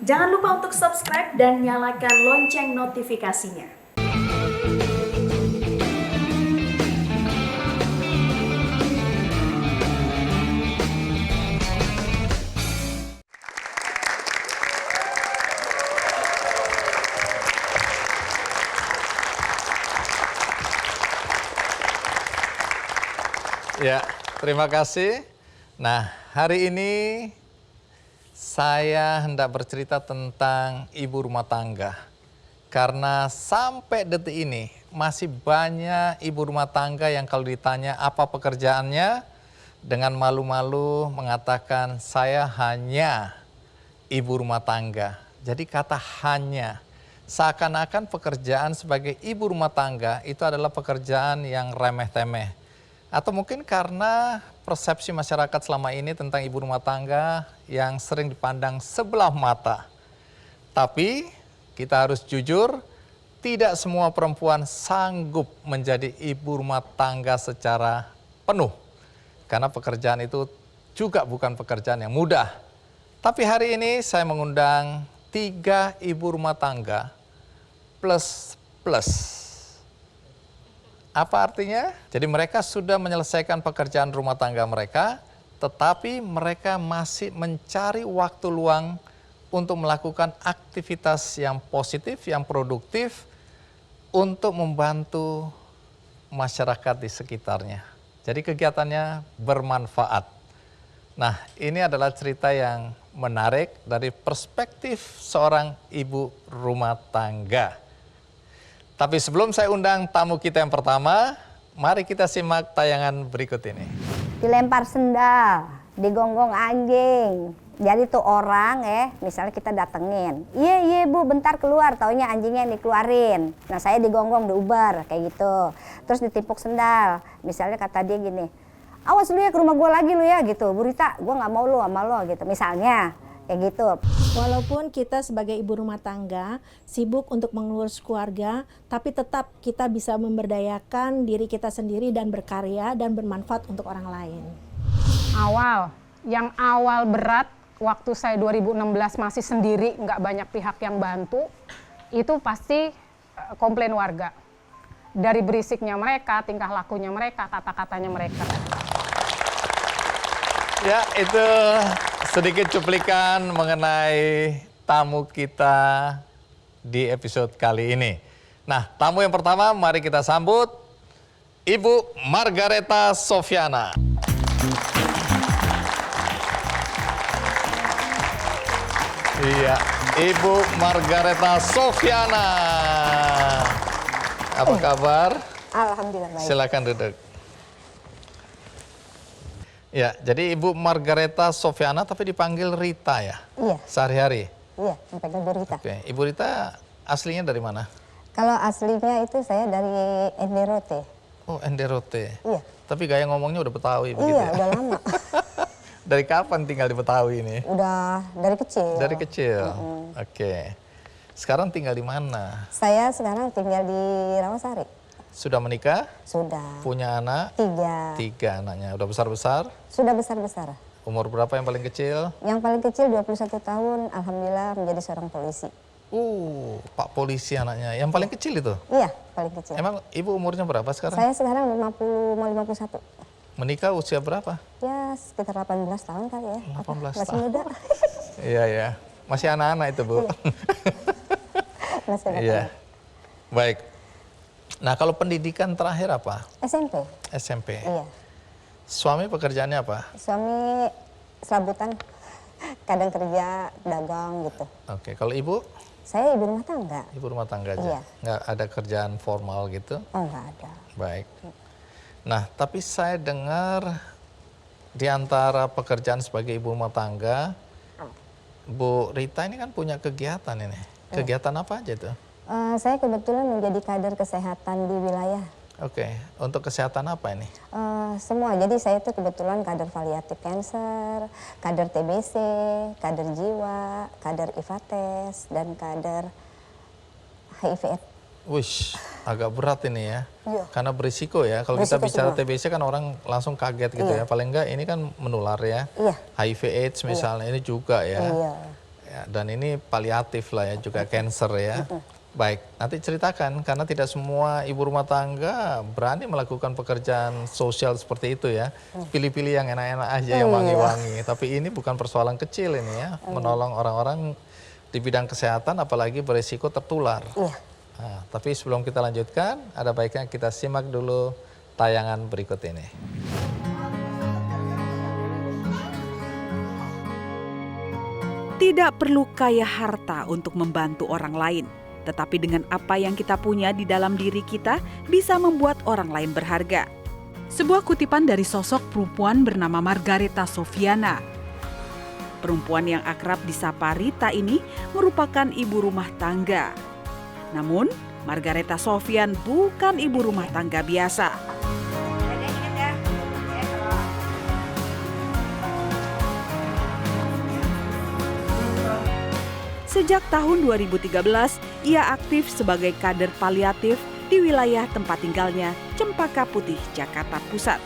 Jangan lupa untuk subscribe dan nyalakan lonceng notifikasinya. Ya, terima kasih. Nah, hari ini saya hendak bercerita tentang ibu rumah tangga. Karena sampai detik ini masih banyak ibu rumah tangga yang kalau ditanya apa pekerjaannya, dengan malu-malu mengatakan saya hanya ibu rumah tangga. Jadi kata hanya, seakan-akan pekerjaan sebagai ibu rumah tangga itu adalah pekerjaan yang remeh-temeh. Atau mungkin karena persepsi masyarakat selama ini tentang ibu rumah tangga yang sering dipandang sebelah mata. Tapi kita harus jujur, tidak semua perempuan sanggup menjadi ibu rumah tangga secara penuh. Karena pekerjaan itu juga bukan pekerjaan yang mudah. Tapi hari ini saya mengundang 3 ibu rumah tangga plus. Apa artinya? Jadi mereka sudah menyelesaikan pekerjaan rumah tangga mereka, tetapi mereka masih mencari waktu luang untuk melakukan aktivitas yang positif, yang produktif, untuk membantu masyarakat di sekitarnya. Jadi kegiatannya bermanfaat. Nah, ini adalah cerita yang menarik dari perspektif seorang ibu rumah tangga. Tapi sebelum saya undang tamu kita yang pertama, mari kita simak tayangan berikut ini. Dilempar sendal, digonggong anjing. Jadi tuh orang misalnya kita datengin, iya bu bentar keluar, taunya anjingnya yang dikeluarin. Nah saya digonggong, diubar kayak gitu. Terus ditimpuk sendal, misalnya kata dia gini, awas lu ya ke rumah gue lagi lu ya gitu. Bu Rita, gue gak mau lu sama lo gitu, misalnya kayak gitu. Walaupun kita sebagai ibu rumah tangga sibuk untuk mengurus keluarga, tapi tetap kita bisa memberdayakan diri kita sendiri dan berkarya dan bermanfaat untuk orang lain. Yang awal berat, waktu saya 2016 masih sendiri, nggak banyak pihak yang bantu, itu pasti komplain warga. Dari berisiknya mereka, tingkah lakunya mereka, kata-katanya mereka. Ya, itu sedikit cuplikan mengenai tamu kita di episode kali ini. Nah, tamu yang pertama mari kita sambut Ibu Margareta Sofiana. Iya, Ibu Margareta Sofiana. Apa kabar? Alhamdulillah baik. Silakan duduk. Ya, jadi Ibu Margareta Sofiana tapi dipanggil Rita ya? Iya. Sehari-hari? Iya, dipanggil Bu Rita. Oke, Ibu Rita aslinya dari mana? Kalau aslinya itu saya dari Enderote. Oh, Enderote. Iya. Tapi gaya ngomongnya udah Betawi begitu Iya, ya? udah lama. Dari kapan tinggal di Betawi ini? Udah dari kecil. Dari kecil? Oke. Sekarang tinggal di mana? Saya sekarang tinggal di Rawasari. Sudah menikah? Sudah. Punya anak? 3. 3 anaknya. Udah besar-besar? Sudah besar-besar. Umur berapa yang paling kecil? Yang paling kecil 21 tahun, alhamdulillah menjadi seorang polisi. Pak polisi anaknya. Yang paling kecil itu? Iya, paling kecil. Emang Ibu umurnya berapa sekarang? Saya sekarang 50 mau 51. Menikah usia berapa? Ya sekitar 18 tahun kali ya. 18 Masih tahun. muda. Iya ya. Masih anak-anak itu, Bu. Masih anak-anak. Iya. Baik. Nah, kalau pendidikan terakhir apa? SMP. SMP. Iya. Suami pekerjaannya apa? Suami serabutan, kadang kerja, dagang gitu. Oke, kalau Ibu? Saya ibu rumah tangga. Ibu rumah tangga aja? Iya. Nggak ada kerjaan formal gitu? Oh nggak ada. Baik. Nah, tapi saya dengar di antara pekerjaan sebagai ibu rumah tangga, Bu Rita ini kan punya kegiatan ini. Kegiatan apa aja itu? Saya kebetulan menjadi kader kesehatan di wilayah. Oke, untuk kesehatan apa ini? Semua, jadi saya itu kebetulan kader palliative cancer, kader TBC, kader jiwa, kader IFATES, dan kader HIV/AIDS. Wish, agak berat ini ya. Iya. Karena berisiko ya. Kalau kita Berisiko bicara semua. TBC kan orang langsung kaget gitu Iya. ya. Paling enggak ini kan menular ya. Iya. HIV/AIDS misalnya ini juga ya. Iya. Ya, dan ini paliatif lah ya, juga cancer ya. Baik, nanti ceritakan karena tidak semua ibu rumah tangga berani melakukan pekerjaan sosial seperti itu ya. Pilih-pilih yang enak-enak aja, yang wangi-wangi. Tapi ini bukan persoalan kecil ini ya, menolong orang-orang di bidang kesehatan apalagi berisiko tertular. Nah, tapi sebelum kita lanjutkan, ada baiknya kita simak dulu tayangan berikut ini. Tidak perlu kaya harta untuk membantu orang lain. Tetapi dengan apa yang kita punya di dalam diri kita bisa membuat orang lain berharga. Sebuah kutipan dari sosok perempuan bernama Margareta Sofiana. Perempuan yang akrab disapa Rita ini merupakan ibu rumah tangga. Namun, Margareta Sofian bukan ibu rumah tangga biasa. Sejak tahun 2013, ia aktif sebagai kader paliatif di wilayah tempat tinggalnya, Cempaka Putih, Jakarta Pusat.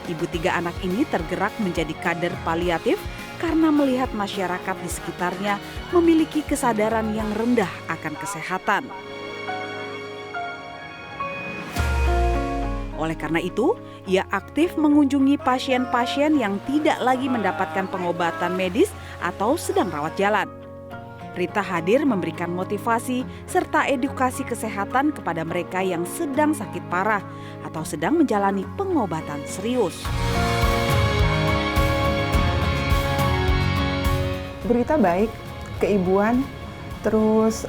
Ibu 3 anak ini tergerak menjadi kader paliatif karena melihat masyarakat di sekitarnya memiliki kesadaran yang rendah akan kesehatan. Oleh karena itu, ia aktif mengunjungi pasien-pasien yang tidak lagi mendapatkan pengobatan medis atau sedang rawat jalan. Rita hadir memberikan motivasi serta edukasi kesehatan kepada mereka yang sedang sakit parah atau sedang menjalani pengobatan serius. Berita baik, keibuan, terus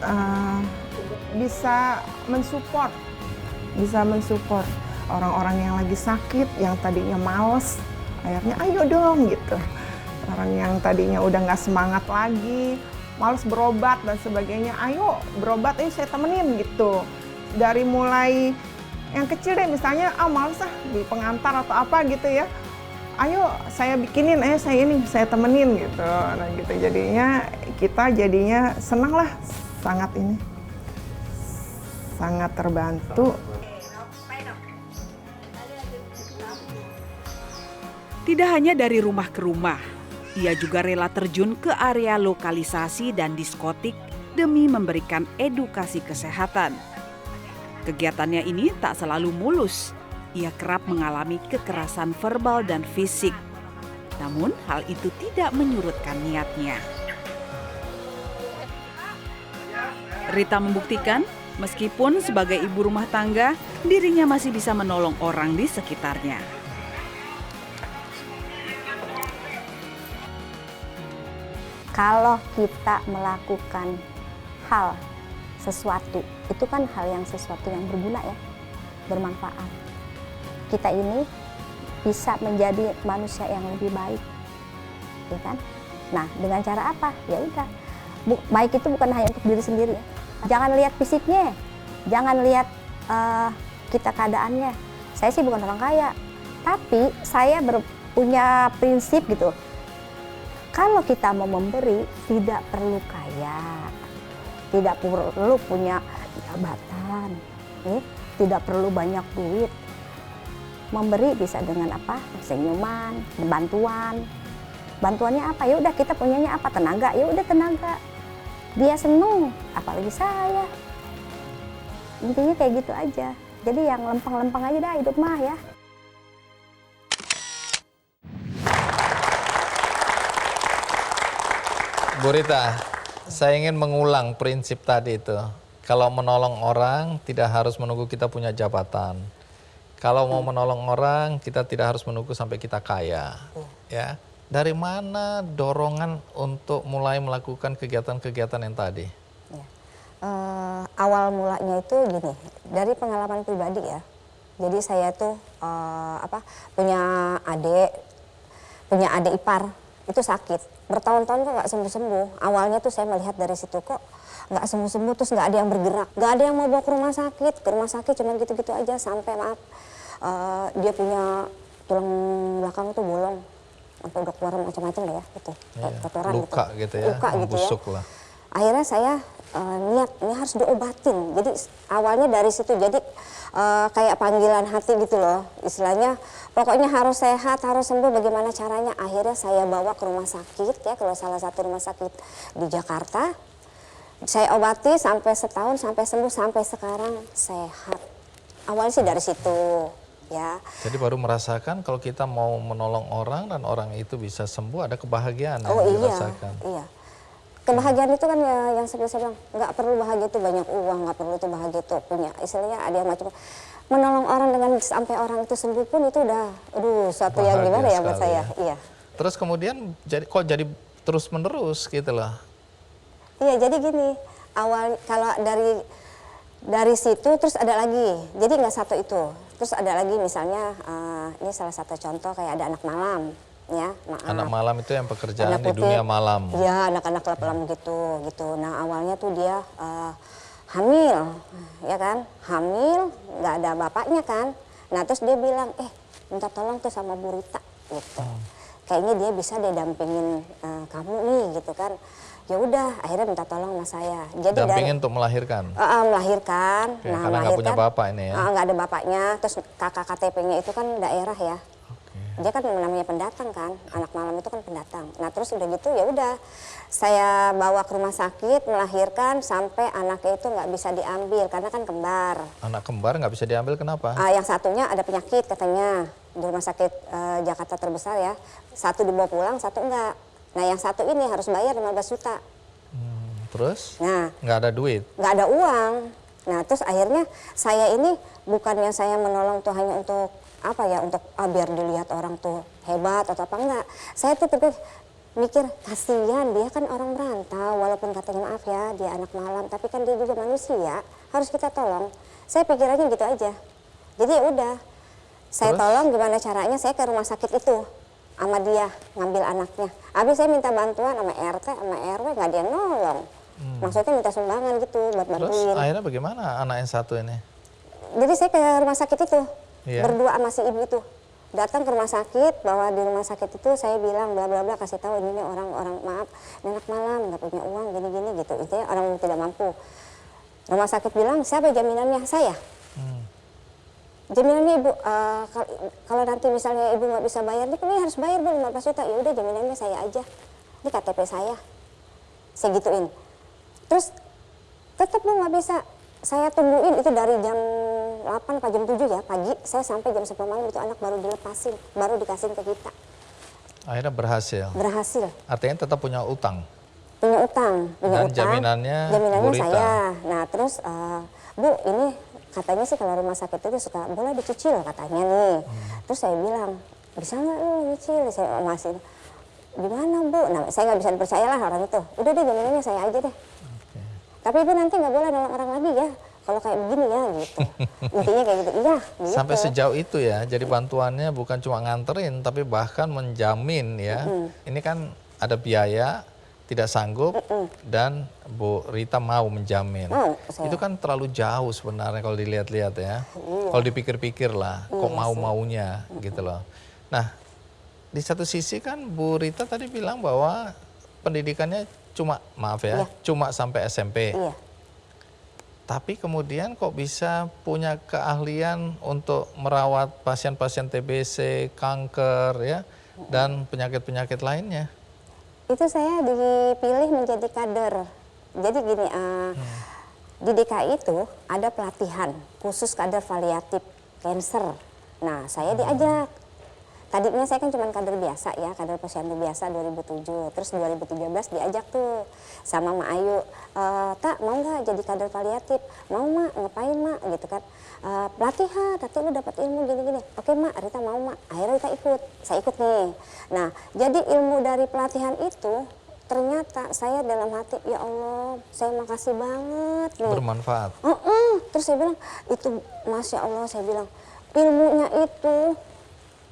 bisa mensupport orang-orang yang lagi sakit, yang tadinya males, akhirnya ayo dong gitu. Orang yang tadinya udah nggak semangat lagi, males berobat dan sebagainya, ayo berobat, saya temenin gitu. Dari mulai yang kecil deh, misalnya males di pengantar atau apa gitu ya, ayo saya bikinin, saya temenin gitu. Nah gitu jadinya kita senang lah, sangat terbantu. Tidak hanya dari rumah ke rumah, ia juga rela terjun ke area lokalisasi dan diskotik demi memberikan edukasi kesehatan. Kegiatannya ini tak selalu mulus. Ia kerap mengalami kekerasan verbal dan fisik. Namun hal itu tidak menyurutkan niatnya. Rita membuktikan, meskipun sebagai ibu rumah tangga, dirinya masih bisa menolong orang di sekitarnya. Kalau kita melakukan sesuatu, itu kan hal yang sesuatu yang berguna ya, bermanfaat. Kita ini bisa menjadi manusia yang lebih baik, ya kan? Nah, dengan cara apa? Ya udah, baik itu bukan hanya untuk diri sendiri. Ya. Jangan lihat fisiknya, jangan lihat kita keadaannya. Saya sih bukan orang kaya, tapi saya punya prinsip gitu. Kalau kita mau memberi, tidak perlu kaya, tidak perlu punya jabatan, tidak perlu banyak duit. Memberi bisa dengan apa? Senyuman, bantuan. Bantuannya apa? Ya udah, kita punyanya apa? Tenaga. Ya udah, tenaga. Dia seneng, apalagi saya. Intinya kayak gitu aja. Jadi yang lempeng-lempeng aja dah hidup mah ya. Bu Rita, saya ingin mengulang prinsip tadi itu. Kalau menolong orang tidak harus menunggu kita punya jabatan. Kalau mau menolong orang kita tidak harus menunggu sampai kita kaya. Ya. Dari mana dorongan untuk mulai melakukan kegiatan-kegiatan yang tadi? Ya. Awal mulanya itu gini, dari pengalaman pribadi ya. Jadi saya tuh punya adik ipar itu sakit. Bertahun-tahun kok nggak sembuh-sembuh. Awalnya tuh saya melihat dari situ kok nggak sembuh-sembuh, terus nggak ada yang bergerak, nggak ada yang mau bawa ke rumah sakit cuma gitu-gitu aja sampai dia punya tulang belakang tuh bolong, sampai udah keluar macam-macam lah ya, gitu, kotoran luka gitu ya, luka gitu busuk ya. lah. akhirnya saya niat ini harus diobatin. Jadi awalnya dari situ, jadi kayak panggilan hati gitu loh istilahnya. Pokoknya harus sehat, harus sembuh, bagaimana caranya. Akhirnya saya bawa ke rumah sakit ya, kalau salah satu rumah sakit di Jakarta. Saya obati sampai setahun, sampai sembuh, sampai sekarang sehat. Awalnya sih dari situ ya. Jadi baru merasakan kalau kita mau menolong orang dan orang itu bisa sembuh, ada kebahagiaan yang Oh iya, dirasakan. iya. Kebahagiaan itu kan ya yang seperti saya bilang, nggak perlu bahagia itu banyak uang, nggak perlu itu bahagia itu punya. Istilahnya ada yang macam menolong orang dengan sampai orang itu sembuh pun itu udah, aduh, suatu yang Bahagia gimana ya buat sekali saya. ya. Iya. Terus kemudian jadi terus menerus gitu loh. Iya, jadi gini, awal kalau dari situ terus ada lagi. Jadi nggak satu itu. Terus ada lagi misalnya ini salah satu contoh kayak ada anak malam. Ya, maaf. Anak malam itu yang pekerjaan Anak di putih, dunia malam. Iya, anak-anak klub malam gitu. Nah awalnya tuh dia hamil, ya kan? Hamil, nggak ada bapaknya kan? Nah terus dia bilang, minta tolong tuh sama Bu Rita gitu. Kayaknya dia bisa deh dampingin kamu nih gitu kan. Ya udah, akhirnya minta tolong sama saya. Jadi Dampingin untuk melahirkan. melahirkan. Oke, karena nggak punya bapak ini ya. Nggak ada bapaknya. Terus kakak KTP-nya itu kan daerah ya. Dia kan namanya pendatang kan, anak malam itu kan pendatang. Nah terus udah gitu ya udah saya bawa ke rumah sakit melahirkan sampai anaknya itu nggak bisa diambil karena kan kembar. Anak kembar nggak bisa diambil kenapa? Yang satunya ada penyakit katanya di rumah sakit Jakarta terbesar ya. Satu dibawa pulang, satu enggak. Nah yang satu ini harus bayar 15 juta. Terus? Nah Nggak ada duit? nggak ada uang. Nah terus akhirnya saya ini bukannya saya menolong tuh hanya untuk apa ya, untuk biar dilihat orang tuh hebat atau apa, enggak. Saya tuh mikir kasihan, dia kan orang merantau, walaupun katanya maaf ya dia anak malam, tapi kan dia juga manusia, harus kita tolong. Saya pikirannya gitu aja. Jadi ya udah, saya tolong gimana caranya, saya ke rumah sakit itu sama dia ngambil anaknya. Habis saya minta bantuan sama RT, sama RW, nggak ada yang nolong. Maksudnya minta sumbangan gitu buat Terus bantuin. akhirnya bagaimana anak yang satu ini? Jadi saya ke rumah sakit itu. Iya. Berdua sama si ibu itu datang ke rumah sakit, bahwa di rumah sakit itu saya bilang bla bla bla, kasih tahu ini orang maaf, anak malam nggak punya uang gini gitu, itu ya orang tidak mampu. Rumah sakit bilang siapa jaminannya? Saya. Jaminannya ibu, kalau nanti misalnya ibu nggak bisa bayar, ini harus bayar Bu 15 juta. Ya udah jaminannya saya aja, ini KTP saya gituin. Terus tetap Bu nggak bisa. Saya tungguin itu dari jam 8 atau jam 7 ya pagi, saya sampai jam 10 malam itu anak baru dilepasin, baru dikasihin ke kita. Akhirnya berhasil? Berhasil. Artinya tetap punya utang? Punya utang. Dan jaminannya Bu Rita? Saya. Nah terus, Bu ini katanya sih kalau rumah sakit itu suka boleh dicicil katanya nih. Terus saya bilang, bisa nggak lu nyicil? Saya masih, gimana Bu? Nah saya nggak bisa dipercaya lah orang itu. Udah deh jaminannya saya aja deh. Tapi Ibu nanti nggak boleh nolong orang lagi ya, kalau kayak begini ya gitu. Intinya kayak gitu, iya gitu. Sampai sejauh itu ya, jadi bantuannya bukan cuma nganterin, tapi bahkan menjamin ya. Ini kan ada biaya, tidak sanggup, dan Bu Rita mau menjamin. Itu kan terlalu jauh sebenarnya kalau dilihat-lihat ya. Kalau dipikir-pikir lah, kok mau-maunya gitu loh. Nah, di satu sisi kan Bu Rita tadi bilang bahwa pendidikannya cuma, maaf ya, cuma sampai SMP. Iya. Tapi kemudian kok bisa punya keahlian untuk merawat pasien-pasien TBC, kanker ya, dan penyakit-penyakit lainnya? Itu saya dipilih menjadi kader. Jadi gini, di DKI itu ada pelatihan khusus kader paliatif kanker. Nah saya diajak. Tadinya saya kan cuma kader biasa ya, kader posyandu biasa 2007. Terus 2013 diajak tuh sama Mak Ayu, Tak mau nggak jadi kader paliatif? Mau Mak, ngapain Mak gitu kan. Pelatihan, nanti lu dapat ilmu gini-gini. Oke Mak, Rita mau Mak. Akhirnya Rita ikut, saya ikut nih. Nah jadi ilmu dari pelatihan itu ternyata saya dalam hati, ya Allah saya makasih banget nih. Bermanfaat. Terus saya bilang, itu Masya Allah, saya bilang ilmunya itu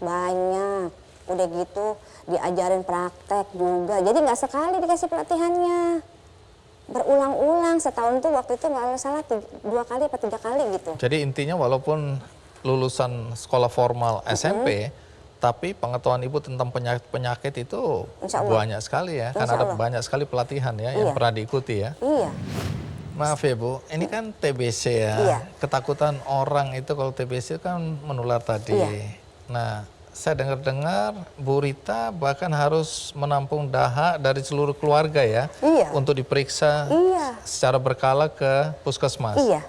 banyak, udah gitu diajarin praktek juga. Jadi nggak sekali dikasih pelatihannya, berulang-ulang setahun tuh waktu itu nggak salah 2 kali atau 3 kali gitu. Jadi intinya walaupun lulusan sekolah formal SMP, Tapi pengetahuan Ibu tentang penyakit itu Insya Allah. banyak sekali ya, Insya karena ada Allah. banyak sekali pelatihan ya Iya. yang pernah diikuti ya. Iya. Maaf ya Bu, ini kan TBC ya. Iya. Ketakutan orang itu kalau TBC kan menular tadi. Iya. Nah, saya dengar-dengar Bu Rita bahkan harus menampung dahak dari seluruh keluarga ya. Iya. Untuk diperiksa Iya. secara berkala ke puskesmas. Iya.